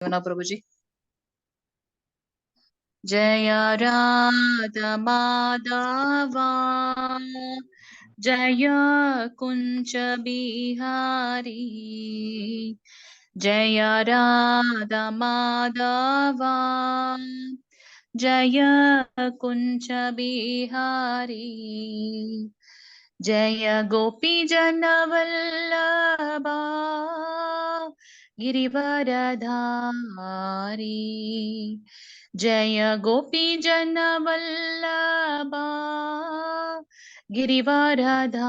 प्रभु जी। जय राधा माधवा जय कुंज बिहारी जय राधा माधवा जय कुंज बिहारी जय गोपी जन वल्लभा गिरिवरधारी जय गोपी जन वल्लभा गिरिवरधारी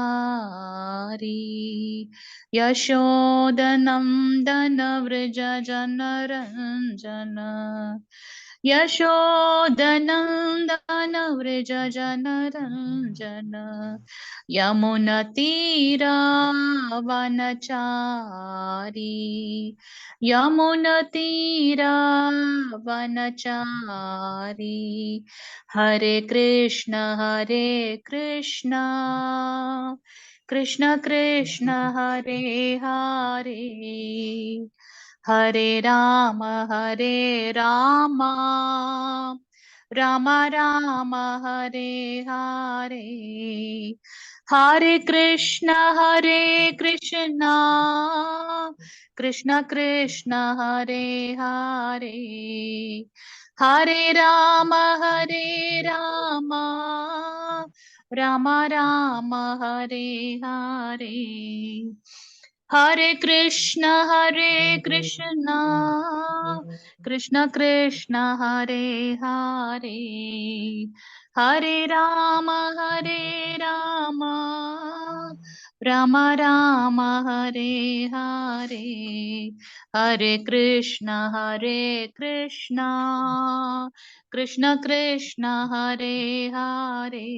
यशोदनंदन व्रज जनरंजन यशोदनंदन व्रज जनरंजन यमुनतीरावनचारी यमुनतीरावनचारी हरे कृष्ण कृष्ण कृष्ण हरे हरे हरे राम राम राम हरे हरे हरे कृष्ण कृष्ण कृष्ण हरे हरे हरे राम राम राम हरे हरे हरे कृष्ण कृष्ण कृष्ण हरे हरे हरे राम राम राम हरे हरे हरे कृष्ण कृष्ण कृष्ण हरे हरे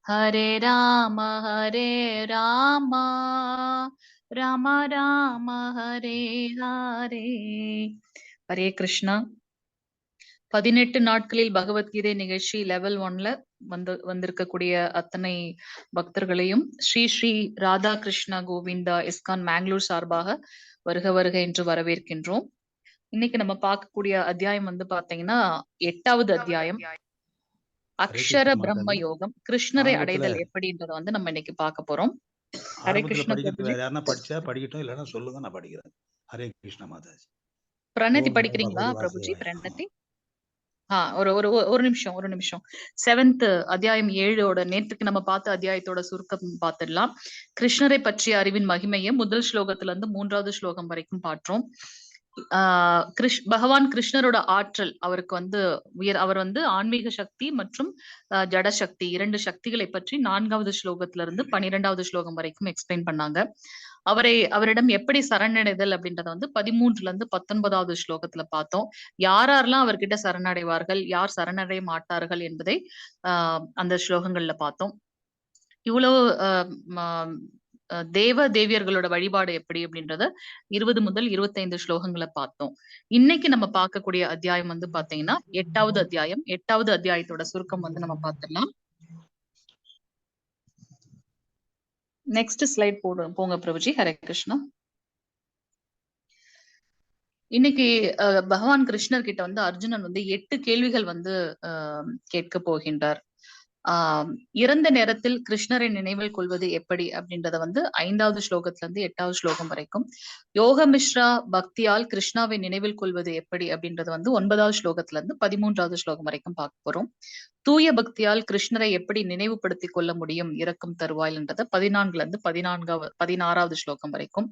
हरे राम राम राम हरे हरे हरे कृष्णा 18 நாட்களில் பகவத்கீதை நிகழ்ச்சி லெவல் 1ல வந்திருக்கக்கூடிய அத்தனை பக்தர்களையும் ஸ்ரீ ஸ்ரீ ராதாகிருஷ்ணா கோவிந்தா இஸ்கான் மேங்களூர் சார்பாக வருக வருக என்று வரவேற்கின்றோம். இன்னைக்கு நம்ம பார்க்கக்கூடிய அத்தியாயம் பாத்தீங்கன்னா 8வது அத்தியாயம் அக்ஷர பிரம்ம யோகம் கிருஷ்ணரை அடைதல் எப்படின்றத நம்ம இன்னைக்கு பார்க்க போறோம். ஹரே கிருஷ்ணா படிக்கட்டும் இல்லைன்னா சொல்லுங்க, நான் படிக்கிறேன். ஹரே கிருஷ்ண மாதாஜி. பிரணதி படிக்கிறீங்களா பிரபுஜி? பிரணதி ஒரு நிமிஷம் 7th அத்தியாயம் 7ஓட நேற்றுக்கு நம்ம பார்த்த அத்தியாயத்தோட சுருக்கம் பார்த்துடலாம். கிருஷ்ணரை பற்றிய அறிவின் மகிமையை முதல் ஸ்லோகத்துல இருந்து 3வது ஸ்லோகம் வரைக்கும் பார்த்தோம். பகவான் கிருஷ்ணரோட ஆற்றல் அவருக்கு அவர் ஆன்மீக சக்தி மற்றும் ஜட சக்தி 2 சக்திகளை பற்றி 4வது ஸ்லோகத்துல இருந்து 12வது ஸ்லோகம் வரைக்கும் எக்ஸ்பிளைன் பண்ணாங்க. அவரிடம் எப்படி சரணடைதல் அப்படின்றத 13ல இருந்து 19வது ஸ்லோகத்துல பார்த்தோம். யாரெல்லாம் அவர்கிட்ட சரணடைவார்கள், யார் சரணடைய மாட்டார்கள் என்பதை அந்த ஸ்லோகங்கள்ல பார்த்தோம். இவ்வளவு தேவ தேவியர்களோட வழிபாடு எப்படி அப்படின்றத 20 முதல் 25 ஸ்லோகங்களை பார்த்தோம். இன்னைக்கு நம்ம பார்க்கக்கூடிய அத்தியாயம் பாத்தீங்கன்னா 8வது அத்தியாயம். 8வது அத்தியாயத்தோட சுருக்கம் நம்ம பார்த்துடலாம். நெக்ஸ்ட் ஸ்லைட் போங்க பிரபுஜி. ஹரே கிருஷ்ணா. இன்னைக்கு பகவான் கிருஷ்ணர் கிட்ட அர்ஜுனன் 8 கேள்விகள் கேட்க போகின்றார். இறந்த நேரத்தில் கிருஷ்ணரை நினைவில் கொள்வது எப்படி அப்படின்றத 5வது ஸ்லோகத்துல இருந்து 8வது ஸ்லோகம் வரைக்கும், யோக மிஸ்ரா பக்தியால் கிருஷ்ணாவை நினைவில் கொள்வது எப்படி அப்படின்றது 9வது ஸ்லோகத்துல இருந்து 13வது ஸ்லோகம் வரைக்கும் பார்க்க போறோம். தூய பக்தியால் கிருஷ்ணரை எப்படி நினைவுபடுத்திக் கொள்ள முடியும் இறக்கும் தருவாயில்ன்றத 14ல இருந்து 16வது ஸ்லோகம் வரைக்கும்,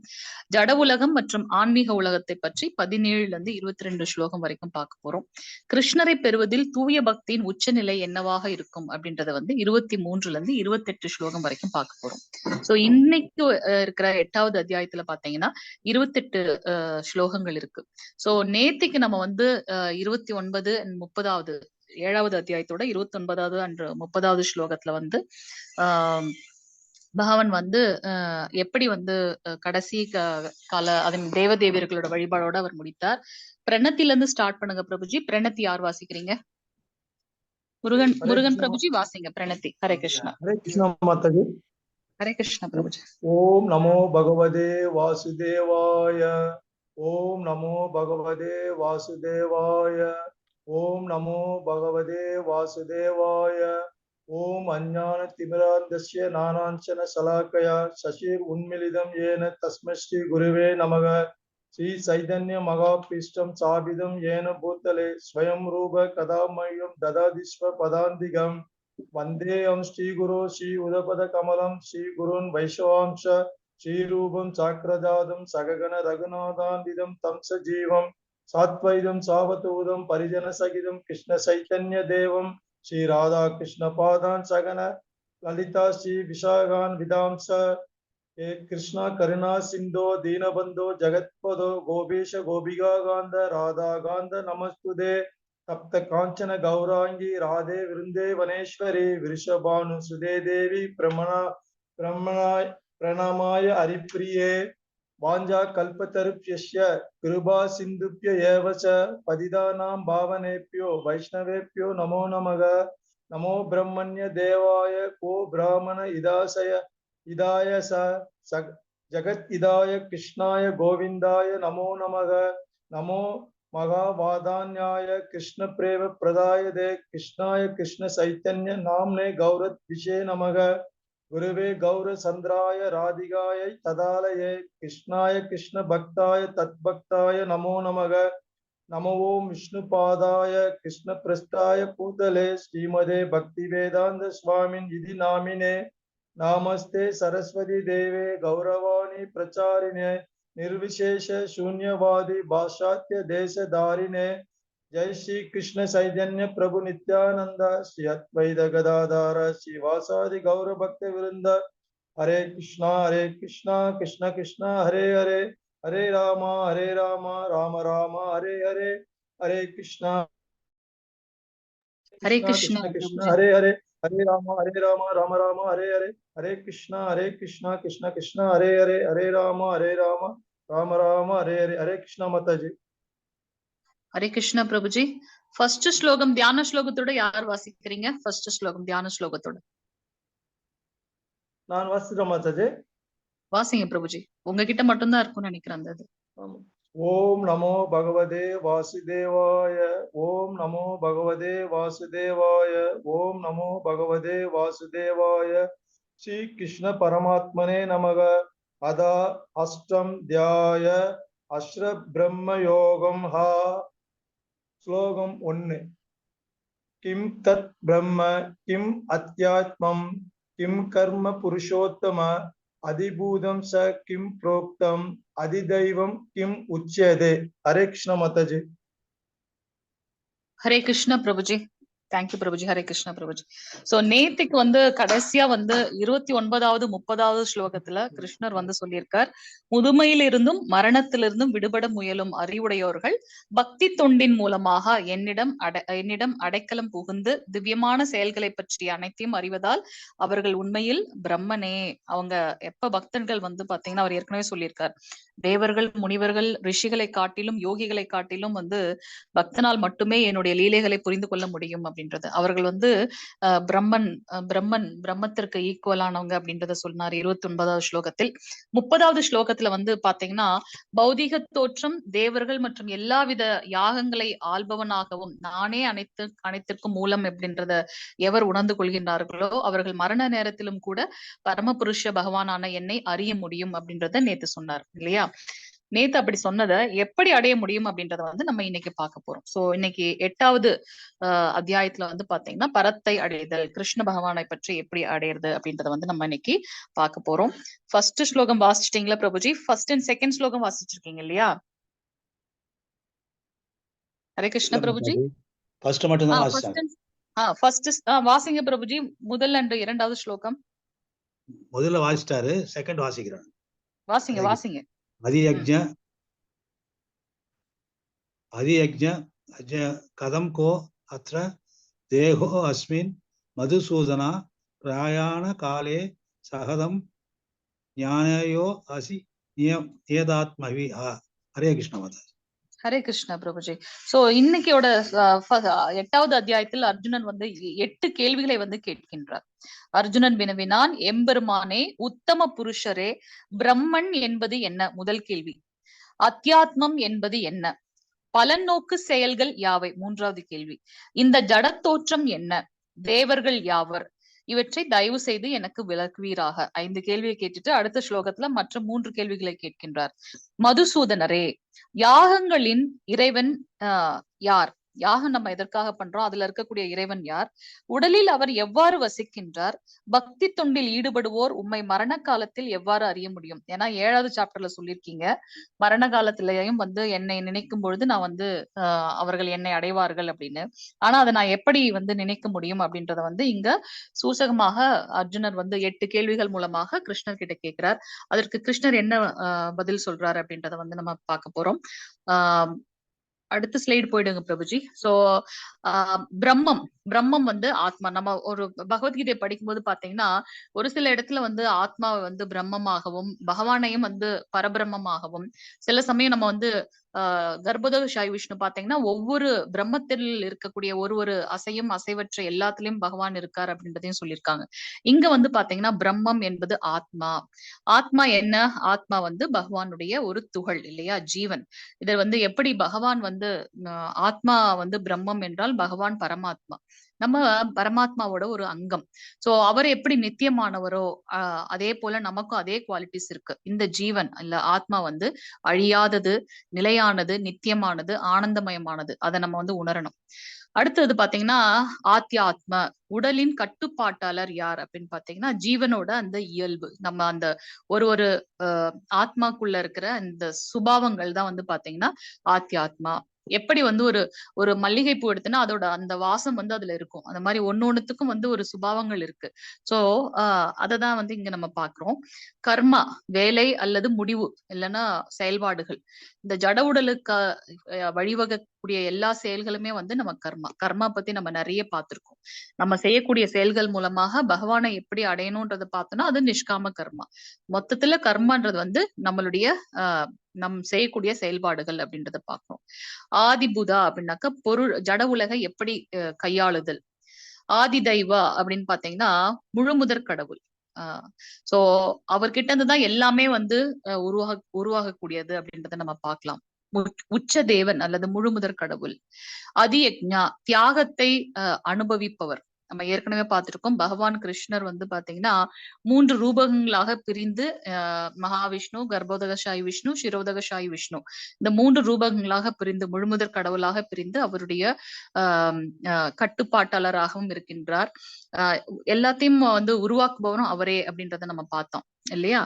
ஜட உலகம் மற்றும் ஆன்மீக உலகத்தை பற்றி 17ல இருந்து 22 ஸ்லோகம் வரைக்கும் பார்க்க போறோம். கிருஷ்ணரை பெறுவதில் தூய பக்தியின் உச்சநிலை என்னவாக இருக்கும் அப்படின்றத 23ல இருந்து 28 ஸ்லோகம் வரைக்கும் பார்க்க போறோம். சோ இன்னைக்கு இருக்கிற 8வது அத்தியாயத்துல பாத்தீங்கன்னா 28 ஸ்லோகங்கள் இருக்கு. சோ நேத்திக்கு நம்ம 29 and 30வது 7வது அத்தியாயத்தோட 29வது and 30வது ஸ்லோகத்துல பகவான் எப்படி கடைசி கால அதன் தேவதேவியர்களோட வழிபாடோட அவர் முடித்தார். பிரணத்தில இருந்து ஸ்டார்ட் பண்ணுங்க பிரபுஜி. பிரணத்தி யார் வாசிக்கிறீங்க? முருகன் பிரபுஜி வாசிங்க பிரணத்தி. ஹரே கிருஷ்ணா. ஹரே கிருஷ்ணா மாதாஜி. ஹரே கிருஷ்ணா பிரபுஜி. ஓம் நமோ பகவதே வாசுதேவாய. ஓம் நமோ பகவதே வாசுதேவாய. ஓம் நமோ பகவதே வாசுதேவாய. ஓம் அஞ்ஞான திமிராந்தஸ்ய நானாஞ்சன சலாக்கயா சசிர் உன்மிலிதம் ஏன தஸ்மை ஸ்ரீ குருவே நமக. ஸ்ரீ சைதன்ய மகாபீஷ்டம் சாபிதம் ஏன பூத்தலே ஸ்வயம் ரூப கதாமயம் ததாதிஸ்வ பதாந்திகம். வந்தேயம் ஸ்ரீகுரு ஸ்ரீ உதபத கமலம் ஸ்ரீ குருன் வைஷ்ணவாம்ச ஸ்ரீரூபம் சாக்ரஜாதம் சககண ரகுநாதாந்திதம் தம் சஜீவம் சாத்வைதம் சாவதூதம் பரிஜன சகிதம் கிருஷ்ண சைத்தன்ய தேவம் ஸ்ரீ ராதா கிருஷ்ண பாதான் சகன லலிதா ஸ்ரீ விஷாகான் விதாம்ச. हे कृष्णा करुणा सिंधो दीनबंधो जगत्पदो गोपीश गोपिका गांध राधा गांध नमस्तुते. तप्त कांचन गौरांगी राधे वृंदे वनेश्वरी वृषभानु सुदे देवी प्रणमाय हरिप्रिये. वाञ्छा कल्पतरुभ्यश्च कृपा सिन्धुभ्य एव च पतितानां पावनेभ्यो वैष्णवेभ्यो नमो नमः. नमो ब्रह्मण्य देवाय को ब्राह्मण इदाय स जगत इदाय कृष्णाय गोविंदाय नमो नमः. नमो महावादान्याय कृष्ण प्रेम प्रदाय दे कृष्णाय कृष्ण चैतन्य नामने गौरत विषे नमः. गुरुवे गौर संद्राय राधिकाय तदालये कृष्णाय कृष्ण भक्ताय तद्भक्ताय नमो नमः. नमो ओम विष्णुपादाय कृष्ण प्रस्थाय पूतले श्रीमदे भक्ति वेदांत स्वामिन् इति नामिने. नमस्ते सरस्वती देवे गौरवाणी प्रचारिणे निर्विशेष शून्यवादी भाषात्य देशधारिणे. जय श्री कृष्ण चैतन्य प्रभु नित्यानंद श्री अद्वैत गदाधर श्रीवासादि गौर भक्त वृंद. हरे कृष्णा कृष्ण कृष्ण हरे हरे हरे राम राम राम हरे हरे. हरे कृष्णा हरे कृष्णा कृष्ण कृष्ण प्रभु जी। हरे हरे हरे राम राम राम हरे हरे. हरे कृष्णा कृष्ण कृष्ण हरे हरे हरे राम राम राम हरे हरे. हरे कृष्णा माता जी. हरे कृष्णा प्रभु जी. फर्स्ट श्लोकम தியான ஸ்லோகத்தோட யார் வாசிக்கிறீங்க? ஃபர்ஸ்ட் ஸ்லோகம் தியான ஸ்லோகத்தோட நான் வாசிக்கிறேன் மாதா ஜி. வாசிங்க பிரபுஜி. உங்ககிட்ட மட்டும்தான் இருக்கும்னு நினைக்கிறேன் அந்த இது. ஓம் நமோ பகவதே வாசுதேவாய. ஓம் நமோ பகவதே வாசுதேவாய. ஓம் நமோ பகவதே வாசுதேவாய. ஸ்ரீ கிருஷ்ண பரமாத்மனே நமக. அதா அஷ்டம் தியாய அஸ்ர பிரம்ம யோகம் ஹா. ஸ்லோகம் 1. கிம் தத் பிரம்ம கிம் அத்யாத்மம் கிம் கர்ம புருஷோத்தம அதிபூதம் ச கிம் புரோக்தம் அதிதைவம் கிம் உச்யதே. ஹரே கிருஷ்ண மாதாஜி. ஹரே கிருஷ்ண பிரபுஜி. தேங்க்யூ பிரபுஜி. ஹரே கிருஷ்ண பிரபுஜி. சோ நேத்துக்கு வந்து கடைசியா வந்து 29வது 30வது ஸ்லோகத்துல கிருஷ்ணர் வந்து சொல்லியிருக்கார், முதுமையிலிருந்தும் மரணத்திலிருந்தும் விடுபட முயலும் அறிவுடையோர்கள் பக்தி தொண்டின் மூலமாக என்னிடம் அடைக்கலம் புகுந்து திவ்யமான செயல்களை பற்றி அனைத்தையும் அறிவதால் அவர்கள் உண்மையில் பிரம்மனே. அவங்க எப்ப பக்தர்கள் வந்து பாத்தீங்கன்னா, அவர் ஏற்கனவே சொல்லியிருக்கார், தேவர்கள் முனிவர்கள் ரிஷிகளை காட்டிலும் யோகிகளை காட்டிலும் வந்து பக்தனால் மட்டுமே என்னுடைய லீலைகளை புரிந்து கொள்ள முடியும் அப்படின்றது. அவர்கள் வந்து பிரம்மத்திற்கு ஈக்குவலானவங்க அப்படின்றத சொன்னார் 29வது ஸ்லோகத்தில். 30வது ஸ்லோகத்துல வந்து பாத்தீங்கன்னா, பௌதிக தோற்றம் தேவர்கள் மற்றும் எல்லாவித யாகங்களை ஆள்பவனாகவும் நானே அனைத்திற்கும் மூலம் அப்படின்றத எவர் உணர்ந்து கொள்கின்றார்களோ அவர்கள் மரண நேரத்திலும் கூட பரமபுருஷ பகவானான என்னை அறிய முடியும் அப்படின்றத நேத்து சொன்னார் இல்லையா? நேத்து அப்படி சொன்னதை எப்படி அடைய முடியும் அப்படின்றத வந்து நம்ம இன்னைக்கு பார்க்க போறோம். சோ இன்னைக்கு 8வது அத்தியாயத்துல வந்து பாத்தீங்கன்னா, பரத்தை அடைதல், கிருஷ்ண பகவானை பற்றி எப்படி அடையிறது அப்படின்றத வந்து நம்ம இன்னைக்கு பார்க்க போறோம். ஃபர்ஸ்ட் ஸ்லோகம் வாசிச்சிட்டீங்களா பிரபுஜி? ஃபர்ஸ்ட் அண்ட் செகண்ட் ஸ்லோகம் வாசிச்சிருக்கீங்க இல்லையா? ஹரே கிருஷ்ண பிரபுஜி. ஃபர்ஸ்ட் மட்டும் தான் வாசிச்சாங்க. ஃபர்ஸ்ட் வாசிங்க பிரபுஜி. முதல் அண்ட் 2வது ஸ்லோகம் முதல்ல வாசிட்டாரு, செகண்ட் வாசிக்கிறாங்க. வாசிங்க. अधियज्ञ कदम को अत्र देहो अस्मिन् मधुसूदना प्रयाण काले सहदम ज्ञानयो असि नियदात्मवि. हरे कृष्ण माता. ஹரே கிருஷ்ணா பிரபுஜி. சோ இன்னைக்கோட 8வது அத்தியாயத்தில் அர்ஜுனன் வந்து 8 கேள்விகளை வந்து கேட்கின்றார். அர்ஜுனன் வினவினான், எம்பெருமானே, உத்தம புருஷரே, பிரம்மன் என்பது என்ன? முதல் கேள்வி. அத்தியாத்மம் என்பது என்ன? பலநோக்கு செயல்கள் யாவை? மூன்றாவது கேள்வி. இந்த ஜடத்தோற்றம் என்ன? தேவர்கள் யாவர்? இவற்றை தயவு செய்து எனக்கு விளக்குவீராக. 5 கேள்வியை கேட்டுட்டு அடுத்த ஸ்லோகத்துல மற்ற 3 கேள்விகளை கேட்கின்றார். மதுசூதனரே, யாகங்களின் இறைவன் யார்? யாகம் நம்ம எதற்காக பண்றோம்? அதுல இருக்கக்கூடிய இறைவன் யார்? உடலில் அவர் எவ்வாறு வசிக்கின்றார்? பக்தி தொண்டில் ஈடுபடுவோர் உம்மை மரண காலத்தில் எவ்வாறு அறிய முடியும்? ஏன்னா 7வது சாப்டர்ல சொல்லியிருக்கீங்க, மரண காலத்திலையும் என்னை நினைக்கும் பொழுது நான் அவர்கள் என்னை அடைவார்கள் அப்படின்னு. ஆனா அதை நான் எப்படி நினைக்க முடியும் அப்படின்றத இங்க சூசகமாக அர்ஜுனர் 8 கேள்விகள் மூலமாக கிருஷ்ணர் கிட்ட கேட்கிறார். அதற்கு கிருஷ்ணர் என்ன பதில் சொல்றாரு அப்படின்றத நம்ம பார்க்க போறோம். அடுத்த ஸ்லைடு போயிடுங்க பிரபுஜி. சோ பிரம்மம் ஆத்மா. நம்ம ஒரு பகவத்கீதை படிக்கும்போது பாத்தீங்கன்னா ஒரு சில இடத்துல ஆத்மாவை பிரம்மமாகவும் பகவானையும் பரபிரம்மமாகவும், சில சமயம் நம்ம கர்ப்போதக சாய் விஷ்ணு பாத்தீங்கன்னா ஒவ்வொரு பிரம்மத்தில் இருக்கக்கூடிய ஒரு அசையும் அசைவற்ற எல்லாத்துலயும் பகவான் இருக்கார் அப்படின்றதையும் சொல்லியிருக்காங்க. இங்க பாத்தீங்கன்னா பிரம்மம் என்பது ஆத்மா. ஆத்மா என்ன? ஆத்மா பகவானுடைய ஒரு துகள் இல்லையா, ஜீவன். இதை எப்படி பகவான் ஆத்மா பிரம்மம் என்றால் பகவான் பரமாத்மா, நம்ம பரமாத்மாவோட ஒரு அங்கம். சோ அவர் எப்படி நித்தியமானவரோ அதே போல நமக்கும் அதே குவாலிட்டிஸ் இருக்கு. இந்த ஜீவன் இல்ல ஆத்மா அழியாதது, நிலையானது, நித்தியமானது, ஆனந்தமயமானது. அதை நம்ம உணரணும். அடுத்தது பாத்தீங்கன்னா ஆத்யாத்ம, உடலின் கட்டுப்பாட்டாளர் யார் அப்படின்னு பாத்தீங்கன்னா ஜீவனோட அந்த இயல்பு. நம்ம அந்த ஒரு ஆத்மாக்குள்ள இருக்கிற அந்த சுபாவங்கள் தான் பாத்தீங்கன்னா ஆத்யாத்மா. எப்படி ஒரு மல்லிகை பூ எடுத்தோன்னா அதோட அந்த வாசம் அதுல இருக்கும். அந்த மாதிரி ஒன்னொன்னுத்துக்கும் ஒரு சுபாவங்கள் இருக்கு. சோ அததான் இங்க நம்ம பாக்குறோம். கர்மா, வேலை அல்லது முடிவு இல்லைன்னா செயல்பாடுகள். இந்த ஜட உடலுக்கு வழிவகக்கூடிய எல்லா செயல்களுமே நம்ம கர்மா பத்தி நம்ம நிறைய பார்த்திருக்கோம். நம்ம செய்யக்கூடிய செயல்கள் மூலமாக பகவானை எப்படி அடையணும்ன்றத பார்த்தோம்னா அது நிஷ்காம கர்மா. மொத்தத்துல கர்மான்றது நம்மளுடைய நம் செய்யக்கூடிய செயல்பாடுகள் அப்படின்றத பார்க்கிறோம். ஆதிபுதா அப்படின்னாக்க பொருள், ஜட உலகை எப்படி கையாளுதல். ஆதி தெய்வா அப்படின்னு பாத்தீங்கன்னா முழுமுதற் கடவுள். சோ அவர்கிட்ட இருந்துதான் எல்லாமே உருவாகக்கூடியது அப்படின்றத நம்ம பார்க்கலாம். உச்ச தேவன் அல்லது முழுமுதற் கடவுள். அதியக்ஞா, தியாகத்தை அனுபவிப்பவர். நம்ம ஏற்கனவே பார்த்திருக்கோம் பகவான் கிருஷ்ணர் பாத்தீங்கன்னா 3 ரூபங்களாக பிரிந்து மகாவிஷ்ணு, கர்ப்போதக சாய் விஷ்ணு, சிரோதக சாய் விஷ்ணு, இந்த 3 ரூபங்களாக பிரிந்து முழுமுதற் கடவுளாக பிரிந்து அவருடைய கட்டுப்பாட்டாளராகவும் இருக்கின்றார். எல்லாத்தையும் உருவாக்குபவரும் அவரே அப்படின்றத நம்ம பார்த்தோம் இல்லையா.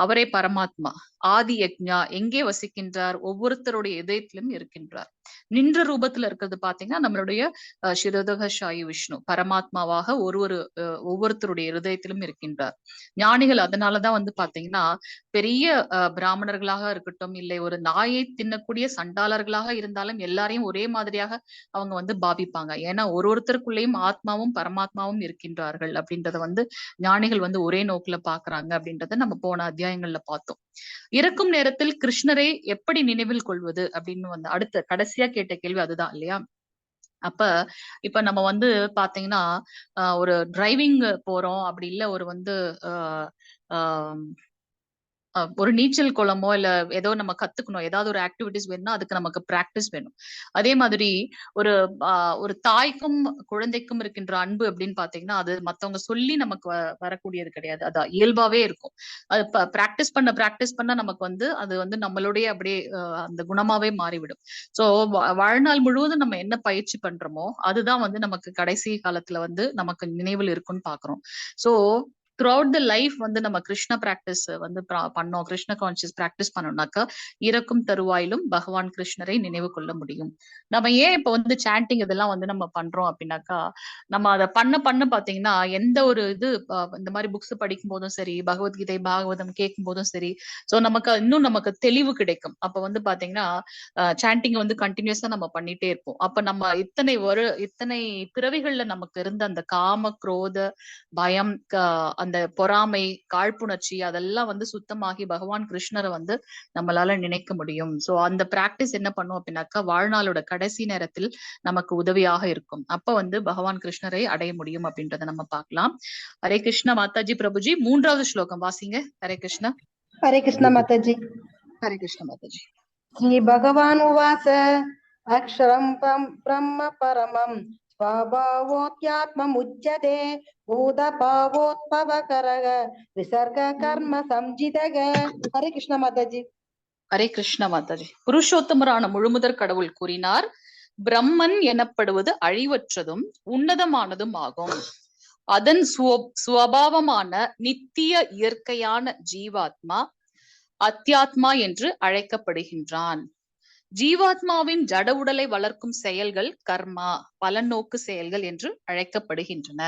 அவரே பரமாத்மா. ஆதி யக்ஞா, எங்கே வசிக்கின்றார்? ஒவ்வொருத்தருடைய இதயத்திலும் இருக்கின்றார். நின்ற ரூபத்துல இருக்கிறது பாத்தீங்கன்னா நம்மளுடைய சிரோதக சாயி விஷ்ணு பரமாத்மாவாக ஒவ்வொருத்தருடைய இருதயத்திலும் இருக்கின்றார். ஞானிகள் அதனாலதான் பாத்தீங்கன்னா பெரிய பிராமணர்களாக இருக்கட்டும், இல்லை ஒரு நாயை தின்னக்கூடிய சண்டாளர்களாக இருந்தாலும் எல்லாரையும் ஒரே மாதிரியாக அவங்க பாவிப்பாங்க. ஏன்னா ஒருத்தருக்குள்ளேயும் ஆத்மாவும் பரமாத்மாவும் இருக்கின்றார்கள் அப்படின்றத ஞானிகள் ஒரே நோக்குல பாக்குறாங்க அப்படின்றத நம்ம போன அத்தியாயங்கள்ல பார்த்தோம். இறக்கும் நேரத்தில் கிருஷ்ணரை எப்படி நினைவில் கொள்வது அப்படின்னு அடுத்த கடைசியா கேட்ட கேள்வி அதுதான் இல்லையா. இப்ப நம்ம பாத்தீங்கன்னா ஒரு டிரைவிங் போறோம், அப்படி இல்ல ஒரு நீச்சல் குளமோ இல்ல ஏதோ நம்ம கத்துக்கணும், ஏதாவது ஒரு ஆக்டிவிட்டிஸ் வேணும்னா அதுக்கு நமக்கு பிராக்டிஸ் வேணும். அதே மாதிரி ஒரு தாய்க்கும் குழந்தைக்கும் இருக்கின்ற அன்பு அப்படின்னு பாத்தீங்கன்னா அது மத்தவங்க சொல்லி நமக்கு வரக்கூடியது கிடையாது. அது இயல்பாவே இருக்கும். அது பிராக்டிஸ் பண்ண நமக்கு அது நம்மளுடைய அப்படியே அந்த குணமாவே மாறிவிடும். சோ வாழ்நாள் முழுவதும் நம்ம என்ன பயிற்சி பண்றோமோ அதுதான் நமக்கு கடைசி காலத்துல நமக்கு நினைவில் இருக்குன்னு பாக்குறோம். சோ த்ரூஅவுட் த லைஃப் நம்ம கிருஷ்ண பிராக்டிஸ் பண்ணோம், கிருஷ்ண கான்சியஸ் பிராக்டிஸ் பண்ணோம்னாக்கா இறக்கும் தருவாயிலும் பகவான் கிருஷ்ணரை நினைவு கொள்ள முடியும். நம்ம ஏன் இப்ப சாண்டிங் இதெல்லாம் நம்ம பண்றோம் அப்படின்னாக்கா, நம்ம அதை பண்ண பாத்தீங்கன்னா எந்த ஒரு இந்த மாதிரி புக்ஸ் படிக்கும் போதும் சரி, பகவத்கீதை பாகவதம் கேட்கும் போதும் சரி, சோ நமக்கு தெளிவு கிடைக்கும். அப்ப பாத்தீங்கன்னா சாண்டிங் கண்டினியூஸா நம்ம பண்ணிட்டே இருப்போம். அப்ப நம்ம இத்தனை பிறவிகள்ல நமக்கு இருந்த அந்த காம, குரோத, பயம், அந்த பொறாமை, காழ்ப்புணர்ச்சி அதெல்லாம் சுத்தமாகி பகவான் கிருஷ்ணரை நம்மளால நினைக்க முடியும். சோ அந்த பிராக்டிஸ் என்ன பண்ணும் அப்படின்னாக்கா வாழ்நாளோட கடைசி நேரத்தில் நமக்கு உதவியாக இருக்கும். அப்ப பகவான் கிருஷ்ணரை அடைய முடியும் அப்படின்றத நம்ம பார்க்கலாம். ஹரே கிருஷ்ணா மாதாஜி. பிரபுஜி 3வது ஸ்லோகம் வாசிங்க. ஹரே கிருஷ்ணா. ஹரே கிருஷ்ணா மாதாஜி. हरे कृष्ण माताजी। श्री भगवान उवाच अक्षरं ब्रह्म परमं स्वभावोऽत्यात्ममुच्यते भूतभावोत्पवकरः विसर्ग कर्म संजितः। हरे कृष्ण माताजी। ஹரே கிருஷ்ண மாதாஜி. புருஷோத்தமரான முழுமுதற் கடவுள் கூறினார், பிரம்மன் எனப்படுவது அழிவற்றதும் உன்னதமானதும் ஆகும். அதன் சுவபாவமான நித்திய இயற்கையான ஜீவாத்மா அத்தியாத்மா என்று அழைக்கப்படுகின்றான். ஜீவாத்மாவின் ஜட உடலை வளர்க்கும் செயல்கள் கர்மா, பலநோக்கு செயல்கள் என்று அழைக்கப்படுகின்றன.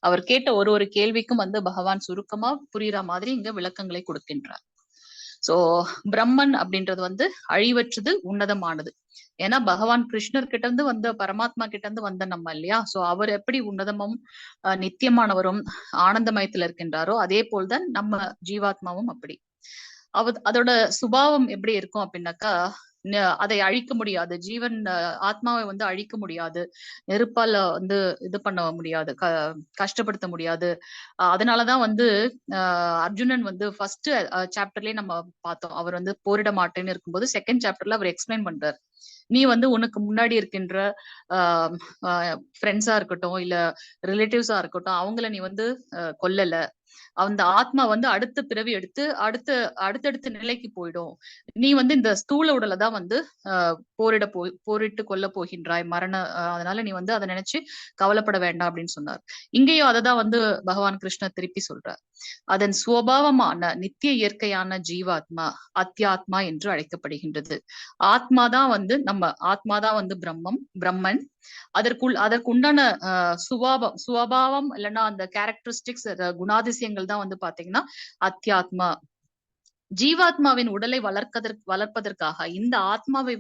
அவர் கேட்ட ஒரு கேள்விக்கும் பகவான் சுருக்கமா புரியுற மாதிரி இங்க விளக்கங்களை கொடுக்கின்றார். சோ பிரம்மன் அப்படின்றது அழிவற்றது, உன்னதமானது. ஏன்னா பகவான் கிருஷ்ணர் கிட்ட இருந்து பரமாத்மா கிட்ட இருந்து வந்த நம்ம இல்லையா? சோ அவர் எப்படி உன்னதமும் நித்தியமானவரும் ஆனந்தமயத்துல இருக்கின்றாரோ அதே போல்தான் நம்ம ஜீவாத்மாவும் அப்படி. அதோட சுபாவம் எப்படி இருக்கும் அப்படின்னாக்கா, அதை அழிக்க முடியாது. ஜீவன் ஆத்மாவை அழிக்க முடியாது, நெருப்பால இது பண்ண முடியாது, கஷ்டப்படுத்த முடியாது. அதனாலதான் அர்ஜுனன் ஃபர்ஸ்ட் சாப்டர்லயே நம்ம பார்த்தோம். அவர் போரிட மாட்டேன்னு இருக்கும்போது செகண்ட் சாப்டர்ல அவர் எக்ஸ்பிளைன் பண்றாரு, நீ உனக்கு முன்னாடி இருக்கின்ற ஃப்ரெண்ட்ஸா இருக்கட்டும் இல்ல ரிலேட்டிவ்ஸா இருக்கட்டும், அவங்கள நீ கொல்லல. அந்த ஆத்மா அடுத்த பிறவி எடுத்து அடுத்தடுத்த நிலைக்கு போயிடும். நீ இந்த ஸ்தூல உடலை தான் போரிட்டு கொல்ல போகின்றாய் மரண. அதனால நீ அதை நினைச்சு கவலைப்பட வேண்டாம் அப்படின்னு சொன்னார். இங்கேயும் அததான் பகவான் கிருஷ்ணர் திருப்பி சொல்றார். அதன் சுவபாவமான நித்திய இயற்கையான ஜீவாத்மா அத்தியாத்மா என்று அழைக்கப்படுகின்றது. ஆத்மாதான் நம்ம ஆத்மாதான் பிரம்மன். அதற்குண்டான சுவாபாவம் இல்லைன்னா அந்த கேரக்டரிஸ்டிக்ஸ் குணாதிசயங்கள் தான் பாத்தீங்கன்னா அத்தியாத்மா. ஜீவாத்மாவின் உடலை வளர்ப்பதற்காக இந்த ஆத்மாவை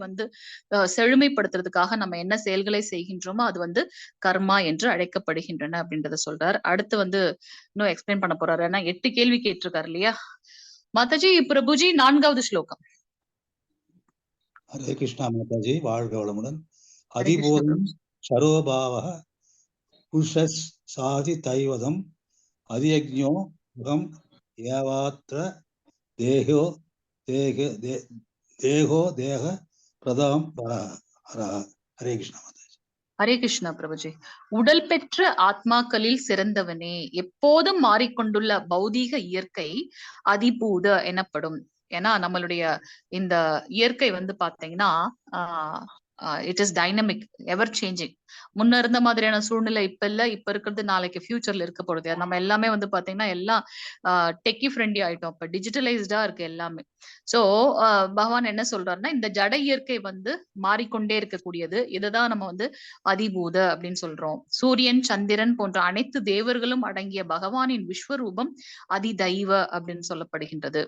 செழுமைப்படுத்துறதுக்காக நம்ம என்ன செயல்களை செய்கின்றோமோ அது கர்மா என்று அழைக்கப்படுகின்றன அப்படின்றத சொல்றார். அடுத்து இன்னும் எக்ஸ்பிளைன் பண்ண போறாரு. ஏன்னா 8 கேள்வி கேட்டிருக்காரு இல்லையா மாதாஜி. பிரபுஜி 4வது ஸ்லோகம். ஹரே கிருஷ்ணா மாதாஜி, வாழ்க வளமுடன். அதிபூர்ணம் சரோபாவ புருஷஸ் சாதி தைவதம் அதியக்ஞோ முகம் ஏவாத்ர தேகோ தேக பிரதம் ஹரே கிருஷ்ணா மாதாஜி. ஹரே கிருஷ்ணா பிரபுஜி. உடல் பெற்ற ஆத்மாக்களில் சிறந்தவனே, எப்போதும் மாறிக்கொண்டுள்ள பௌதீக இயற்கை அதிபூத எனப்படும். ஏன்னா நம்மளுடைய இந்த இயற்கை பாத்தீங்கன்னா it is dynamic, ever changing. முன்ன இருந்த மாதிரியான சூழ்நிலை இப்ப இல்ல, இப்ப இருக்கிறது நாளைக்கு ஃபியூச்சர்ல இருக்க போறது. நம்ம எல்லாமே பாத்தீங்கன்னா எல்லாம் டெக்கி ஃப்ரெண்ட்லி ஆயிட்டோம், இப்ப டிஜிட்டலைஸ்டா இருக்கு எல்லாமே. சோ பகவான் என்ன சொல்றாருன்னா, இந்த ஜட இயற்கை மாறிக்கொண்டே இருக்கக்கூடியது. இதுதான் நம்ம அதிபூத அப்படின்னு சொல்றோம். சூரியன் சந்திரன் போன்ற அனைத்து தேவர்களும் அடங்கிய பகவானின் விஸ்வரூபம் அதிதைவ அப்படின்னு சொல்லப்படுகின்றது.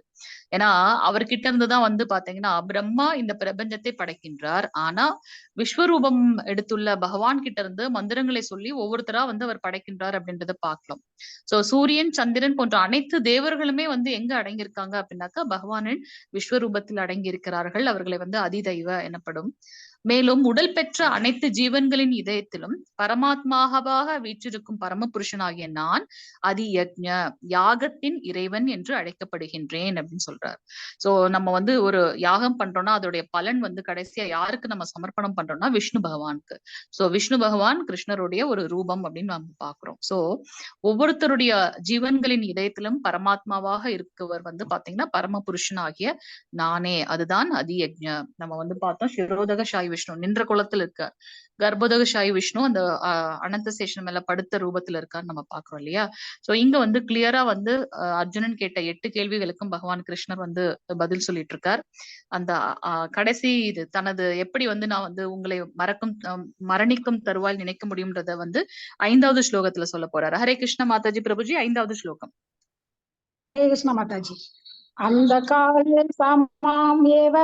ஏன்னா அவர்கிட்ட இருந்துதான் பாத்தீங்கன்னா பிரம்மா இந்த பிரபஞ்சத்தை படைக்கின்றார். ஆனா விஸ்வரூபம் எடுத்துள்ள பகவான் கிட்ட இருந்து மந்திரங்களை சொல்லி ஒவ்வொருத்தரா அவர் படைக்கின்றார் அப்படின்றத பார்க்கலாம். சோ சூரியன் சந்திரன் போன்ற அனைத்து தேவர்களுமே எங்க அடங்கியிருக்காங்க அப்படின்னாக்கா பகவானின் விஸ்வரூபத்தில் அடங்கி இருக்கிறார்கள். அவர்களை அதிதைவ எனப்படும். மேலும் உடல் பெற்ற அனைத்து ஜீவன்களின் இதயத்திலும் பரமாத்மாவாக வீற்றிருக்கும் பரமபுருஷனாகிய நான் அதியக்ஞ, யாகத்தின் இறைவன் என்று அழைக்கப்படுகின்றேன் அப்படின்னு சொல்றார். சோ நம்ம ஒரு யாகம் பண்றோம்னா அதோடைய பலன் கடைசியா யாருக்கு நம்ம சமர்ப்பணம் பண்றோம்னா விஷ்ணு பகவானுக்கு. சோ விஷ்ணு பகவான் கிருஷ்ணருடைய ஒரு ரூபம் அப்படின்னு நம்ம பாக்குறோம். சோ ஒவ்வொருத்தருடைய ஜீவன்களின் இதயத்திலும் பரமாத்மாவாக இருக்கவர் பாத்தீங்கன்னா பரமபுருஷன் ஆகிய நானே, அதுதான் அதியக்ஞ. நம்ம பார்த்தோம் சிரோதக சாய் விஷ்ணு நின்ற குளத்துல இருக்க, கர்ப்போதக சாய் விஷ்ணு அந்த அனந்த சேஷன் மேல படுத்த ரூபத்துல இருக்கான்னு நம்ம பாக்குறோம் இல்லையா? சோ இங்க கிளியரா அர்ஜுனன் கேட்ட 8 கேள்விகளுக்கும் பகவான் கிருஷ்ணர் பதில் சொல்லிட்டு இருக்கார். அந்த கடைசி இது தனது எப்படி நான் உங்களை மரணிக்கும் தருவாய் நினைக்க முடியும்ன்றத 5வது ஸ்லோகத்துல சொல்ல போறாரு. ஹரே கிருஷ்ண மாதாஜி. பிரபுஜி 5வது ஸ்லோகம். ஹரே கிருஷ்ண மாதாஜி. அந்த காலே சமாம் ஏவ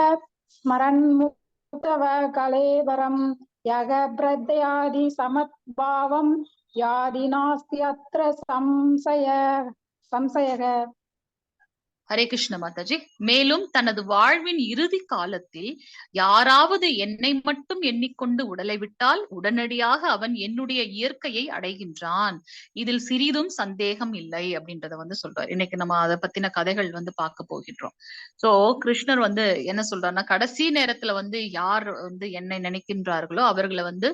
ஸ்மரன் முக்தவ கலேவரம் யக பிரத்யாதி சமத்பாவம் யாதி நாஸ்தி அத்ர சம்சயக. ஹரே கிருஷ்ண மாதாஜி. மேலும் தனது வாழ்வின் இறுதி காலத்தில் யாராவது என்னை மட்டும் எண்ணிக்கொண்டு உடலை விட்டால் உடனடியாக அவன் என்னுடைய இயற்கையை அடைகின்றான், இதில் சிறிதும் சந்தேகம் இல்லை அப்படின்றத வந்து சொல்றாரு. இன்னைக்கு நம்ம அதை பத்தின கதைகள் வந்து பார்க்க போகின்றோம். சோ கிருஷ்ணர் வந்து என்ன சொல்றாருன்னா, கடைசி நேரத்துல வந்து யார் வந்து என்னை நினைக்கின்றார்களோ அவர்களை வந்து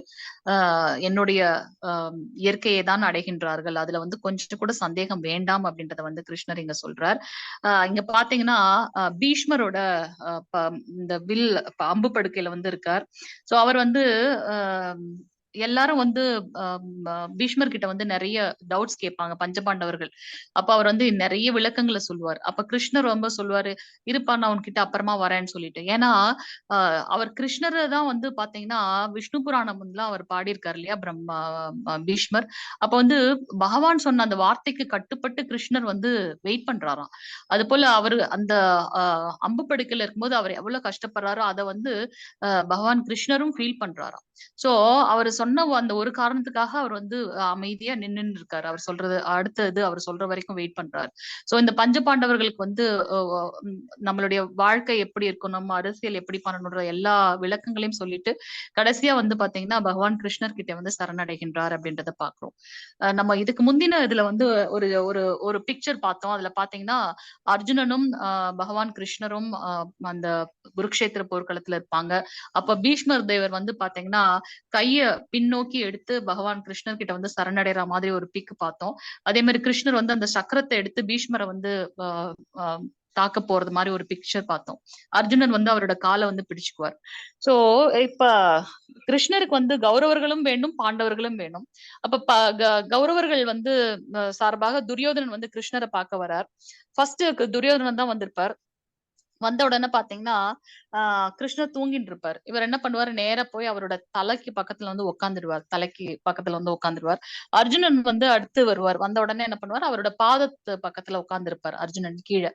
என்னுடைய இயற்கையை தான் அடைகின்றார்கள், அதுல வந்து கொஞ்சம் கூட சந்தேகம் வேண்டாம் அப்படின்றத வந்து கிருஷ்ணர் இங்க சொல்றார். இங்க பாத்தீங்கன்னா பீஷ்மரோட இந்த வில் அம்பு படுக்கையில வந்து இருக்கார். சோ அவர் வந்து எல்லாரும் வந்து பீஷ்மர் கிட்ட வந்து நிறைய டவுட்ஸ் கேட்பாங்க பஞ்சபாண்டவர்கள். அப்ப அவர் வந்து நிறைய விளக்கங்களை சொல்லுவார். அப்ப கிருஷ்ணர் ரொம்ப சொல்லுவாரு, இருப்பா நான் உன்கிட்ட அப்புறமா வரேன்னு சொல்லிட்டு. ஏன்னா அவர் கிருஷ்ணரை தான் வந்து பாத்தீங்கன்னா விஷ்ணு புராணம் வந்து அவர் பாடியிருக்காரு இல்லையா பிரம்மா பீஷ்மர். அப்ப வந்து பகவான் சொன்ன அந்த வார்த்தைக்கு கட்டுப்பட்டு கிருஷ்ணர் வந்து வெயிட் பண்றாராம். அது போல அவரு அந்த அம்பு படுக்கையில இருக்கும்போது அவர் எவ்வளவு கஷ்டப்படுறாரோ அதை வந்து பகவான் கிருஷ்ணரும் ஃபீல் பண்றாராம். சோ அவர் சொன்ன அந்த ஒரு காரணத்துக்காக அவர் வந்து அமைதியா நின்னு இருக்காரு. அவர் சொல்றது அடுத்தது அவர் சொல்ற வரைக்கும் வெயிட் பண்றாரு. சோ இந்த பஞ்ச பாண்டவர்களுக்கு வந்து நம்மளுடைய வாழ்க்கை எப்படி இருக்கும், நம்ம அரசியல் எப்படி பண்ணணும்ன்ற எல்லா விளக்கங்களையும் சொல்லிட்டு கடைசியா வந்து பாத்தீங்கன்னா பகவான் கிருஷ்ணர் கிட்ட வந்து சரணடைகின்றார் அப்படின்றத பாக்குறோம். நம்ம இதுக்கு முந்தின இதுல வந்து ஒரு ஒரு ஒரு பிக்சர் பார்த்தோம். அதுல பாத்தீங்கன்னா அர்ஜுனனும் பகவான் கிருஷ்ணரும் அந்த குருக்ஷேத்திர போர்க்களத்துல இருப்பாங்க. அப்ப பீஷ்மர் தேவர் வந்து பாத்தீங்கன்னா கைய பின்னோக்கி எடுத்து பகவான் கிருஷ்ணர் கிட்ட வந்து சரணடைற மாதிரி ஒரு பிக் பார்த்தோம். அதே மாதிரி கிருஷ்ணர் வந்து அந்த சக்கரத்தை எடுத்து பீஷ்மரை வந்து தாக்க போறது மாதிரி ஒரு பிக்சர் பார்த்தோம். அர்ஜுனன் வந்து அவரோட காலை வந்து பிடிச்சுக்குவார். சோ இப்ப கிருஷ்ணருக்கு வந்து கௌரவர்களும் வேண்டும், பாண்டவர்களும் வேணும். அப்ப கௌரவர்கள் வந்து சார்பாக துரியோதனன் வந்து கிருஷ்ணரை பார்க்க வரார். ஃபர்ஸ்ட் துரியோதனன் தான் வந்திருப்பார். வந்த உடனே பாத்தீங்கன்னா கிருஷ்ணர் தூங்கிட்டு இருப்பார். இவர் என்ன பண்ணுவாரு, நேரா போய் அவரோட தலைக்கு பக்கத்துல வந்து உட்காந்துடுவார். தலைக்கு பக்கத்துல வந்து உட்காந்துருவார். அர்ஜுனன் வந்து அடுத்து வருவார். வந்த உடனே என்ன பண்ணுவார், அவரோட பாதத்து பக்கத்துல உட்கார்ந்து இருப்பார் அர்ஜுனன் கீழே.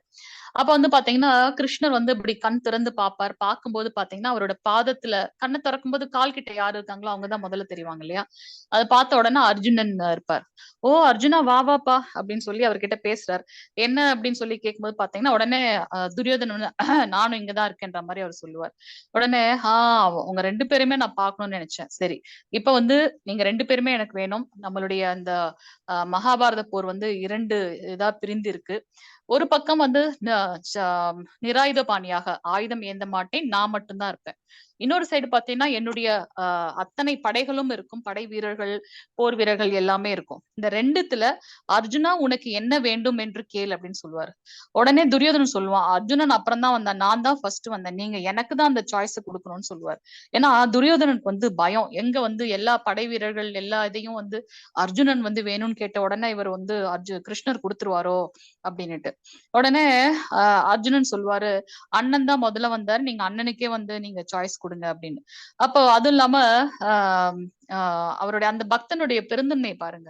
அப்ப வந்து பாத்தீங்கன்னா கிருஷ்ணர் வந்து இப்படி கண் திறந்து பார்ப்பார். பார்க்கும்போது பாத்தீங்கன்னா அவரோட பாதத்துல கண்ணை திறக்கும்போது கால் கிட்ட யாரு இருக்காங்களோ அவங்கதான் முதல்ல தெரிவாங்க இல்லையா. அதை பார்த்த உடனே அர்ஜுனன் இருப்பார். ஓ அர்ஜுனா வா வாப்பா அப்படின்னு சொல்லி அவர்கிட்ட பேசுறார். என்ன அப்படின்னு சொல்லி கேட்கும்போது பாத்தீங்கன்னா உடனே துரியோதனன் நானும் இங்கதான் இருக்கேன்ற மாதிரி அவர் சொல்லுவார். உடனே உங்க 2 பேருமே நான் பார்க்கணும்னு நினைச்சேன். சரி இப்ப வந்து நீங்க 2 பேருமே எனக்கு வேணும். நம்மளுடைய அந்த மகாபாரத போர் வந்து 2 இதா பிரிந்து இருக்கு. ஒரு பக்கம் வந்து நிராயுத பாணியாக ஆயுதம் ஏந்த மாட்டேன், நான் மட்டும்தான் இருப்பேன். இன்னொரு சைடு பாத்தீங்கன்னா என்னுடைய அத்தனை படைகளும் இருக்கும், படை வீரர்கள் போர் வீரர்கள் எல்லாமே இருக்கும். இந்த 2த்துல அர்ஜுனா உனக்கு என்ன வேண்டும் என்று கேள் அப்படின்னு சொல்லுவாரு. உடனே துரியோதனன் சொல்லுவான், அர்ஜுனன் அப்புறம் தான் வந்தான், நான் தான் ஃபர்ஸ்ட் வந்தேன், நீங்க எனக்கு தான் அந்த சாய்ஸ் கொடுக்கணும்னு சொல்லுவார். ஏன்னா துரியோதனனுக்கு வந்து பயம், எங்க வந்து எல்லா படை வீரர்கள் எல்லா இதையும் வந்து அர்ஜுனன் வந்து வேணும்னு கேட்ட உடனே இவர் வந்து கிருஷ்ணர் கொடுத்துருவாரோ அப்படின்னுட்டு. உடனே அர்ஜுனன் சொல்லுவாரு, அண்ணன் தான் முதல்ல வந்தாரு, நீங்க அண்ணனுக்கே வந்து நீங்க சாய்ஸ் கொடுங்க அப்படின்னு. அப்போ அதுவும் இல்லாம அவருடைய அந்த பக்தனுடைய பெருந்தன்மை பாருங்க.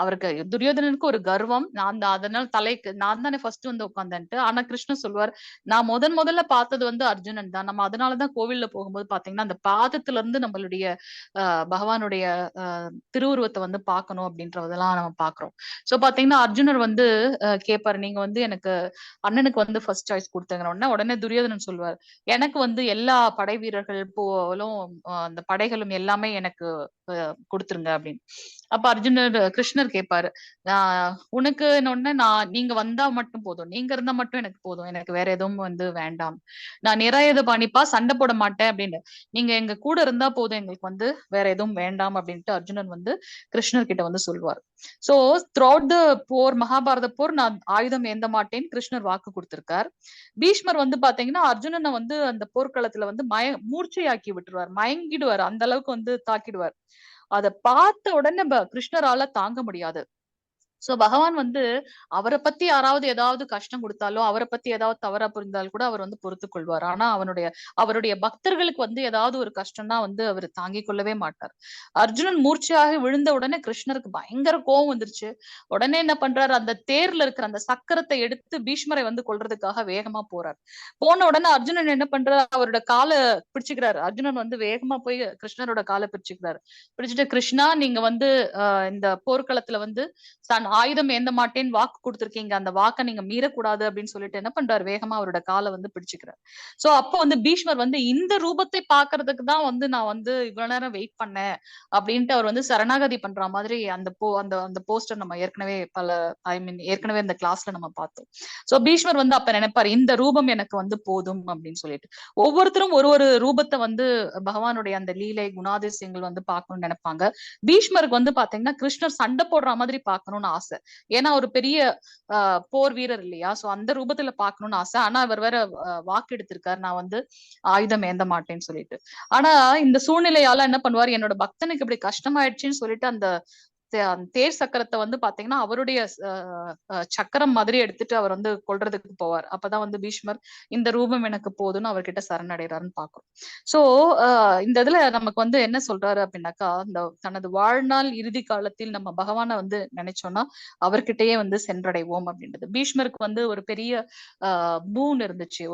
அவருக்கு துரியோதனனுக்கு ஒரு கர்வம், அதனால தலைக்கு நான் தானே ஃபர்ஸ்ட் வந்து உட்கார்ந்தேன்ட்டு. ஆனா கிருஷ்ணன் சொல்லுவார், நான் முதல்ல பார்த்தது வந்து அர்ஜுனன் தான். நம்ம அதனாலதான் கோவில்ல போகும்போது பாத்தீங்கன்னா அந்த பாதத்துல இருந்து நம்மளுடைய பகவானுடைய திருவுருவத்தை வந்து பார்க்கணும் அப்படின்றதெல்லாம் நம்ம பாக்குறோம். சோ பாத்தீங்கன்னா அர்ஜுனர் வந்து கேட்பாரு, நீங்க வந்து எனக்கு அண்ணனுக்கு வந்து ஃபர்ஸ்ட் சாய்ஸ் கொடுத்தங்க. உடனே துரியோதனன் சொல்லுவார், எனக்கு வந்து எல்லா படை வீரர்கள் போலும் அந்த படைகளும் எல்லாமே எனக்கு கொடுத்துருங்க அப்படின்னு. அப்ப அர்ஜுனர் கிருஷ்ணர் கேட்பாரு, உனக்கு நீங்க வந்தா மட்டும் போதும், நீங்க இருந்தா மட்டும் எனக்கு போதும், எனக்கு வேற எதுவும் வந்து வேண்டாம், நான் நிராயுத பாணிப்பா, சண்டை போட மாட்டேன் அப்படின்னு, நீங்க எங்க கூட இருந்தா போதும், எங்களுக்கு வந்து வேற எதுவும் வேண்டாம் அப்படின்ட்டு அர்ஜுனன் வந்து கிருஷ்ணர் கிட்ட வந்து சொல்வார். சோ த்ரூஅவுட் த போர், மகாபாரத போர், நான் ஆயுதம் ஏந்த மாட்டேன் கிருஷ்ணர் வாக்கு கொடுத்திருக்கார். பீஷ்மர் வந்து பாத்தீங்கன்னா அர்ஜுனனை வந்து அந்த போர்க்களத்துல வந்து மூர்ச்சையாக்கி விட்டுருவார், மயங்கிடுவார், அந்த அளவுக்கு வந்து தாக்கிடுவார். அதை பார்த்த உடனே கிருஷ்ணரால தாங்க முடியாது. சோ பகவான் வந்து அவரை பத்தி யாராவது ஏதாவது கஷ்டம் கொடுத்தாலோ, அவரை பத்தி ஏதாவது தவறா புரிந்தால் கூட அவர் வந்து பொறுத்துக் கொள்வார். ஆனா அவருடைய பக்தர்களுக்கு வந்து ஏதாவது ஒரு கஷ்டம்னா வந்து அவர் தாங்கிக் கொள்ளவே மாட்டார். அர்ஜுனன் மூர்ச்சையாக விழுந்த உடனே கிருஷ்ணருக்கு பயங்கர கோவம் வந்துருச்சு. உடனே என்ன பண்றாரு, அந்த தேர்ல இருக்கிற அந்த சக்கரத்தை எடுத்து பீஷ்மரை வந்து கொல்றதுக்காக வேகமா போறார். போன உடனே அர்ஜுனன் என்ன பண்றாரு, அவரோட காலை பிடிச்சுக்கிறாரு. அர்ஜுனன் வந்து வேகமா போய் கிருஷ்ணரோட காலை பிடிச்சுக்கிறாரு. பிடிச்சிட்டு, கிருஷ்ணா நீங்க வந்து இந்த போர்க்களத்துல வந்து ஆயுதம் ஏந்த மாட்டேன்னு வாக்கு கொடுத்திருக்கீங்க, அந்த வாக்கை நீங்க மீறக்கூடாது அப்படின்னு சொல்லிட்டு என்ன பண்றாரு, வேகமா அவரோட காலை வந்து பிடிச்சுக்கிறார். சோ அப்போ வந்து பீஷ்மர் வந்து இந்த ரூபத்தை பாக்குறதுக்கு தான் வந்து நான் வந்து இவ்வளவு நேரம் வெயிட் பண்ணேன் அப்படின்ட்டு அவர் வந்து சரணாகதி பண்ற மாதிரி அந்த அந்த போஸ்டர் நம்ம ஏற்கனவே ஏற்கனவே இந்த கிளாஸ்ல நம்ம பார்த்தோம். சோ பீஷ்மர் வந்து அப்ப நினைப்பாரு, இந்த ரூபம் எனக்கு வந்து போதும் அப்படின்னு சொல்லிட்டு. ஒவ்வொருத்தரும் ஒரு ஒரு ரூபத்தை வந்து பகவானுடைய அந்த லீலை குணாதிசயங்கள் வந்து பார்க்கணும்னு நினைப்பாங்க. பீஷ்மருக்கு வந்து பாத்தீங்கன்னா கிருஷ்ணர் சண்டை போடுற மாதிரி பார்க்கணும்னு ஆசை. ஏன்னா ஒரு பெரிய போர் வீரர் இல்லையா, சோ அந்த ரூபத்துல பார்க்கணும்னு ஆசை. ஆனா அவர் வேற வாக்கு எடுத்திருக்காரு, நான் வந்து ஆயுதம் ஏந்த மாட்டேன்னு சொல்லிட்டு. ஆனா இந்த சூழ்நிலையால என்ன பண்ணுவார், என்னோட பக்தனுக்கு இப்படி கஷ்டமாயிடுச்சுன்னு சொல்லிட்டு அந்த தேர் சக்கரத்தை வந்து பாத்தீங்கன்னா அவருடைய சக்கரம் மாதிரி எடுத்துட்டு அவர் வந்து கொல்றதுக்கு போவார். அப்பதான் வந்து பீஷ்மர் இந்த ரூபம் எனக்கு போதும்னு அவர்கிட்ட சரணடைறாருன்னு பாக்குறோம். சோ இந்த இதுல நமக்கு வந்து என்ன சொல்றாரு அப்படின்னாக்கா, இந்த தனது வாழ்நாள் இறுதி காலத்தில் நம்ம பகவானை வந்து நினைச்சோம்னா அவர்கிட்டயே வந்து சென்றடைவோம் அப்படின்றது. பீஷ்மருக்கு வந்து ஒரு பெரிய பூன் இருந்துச்சு.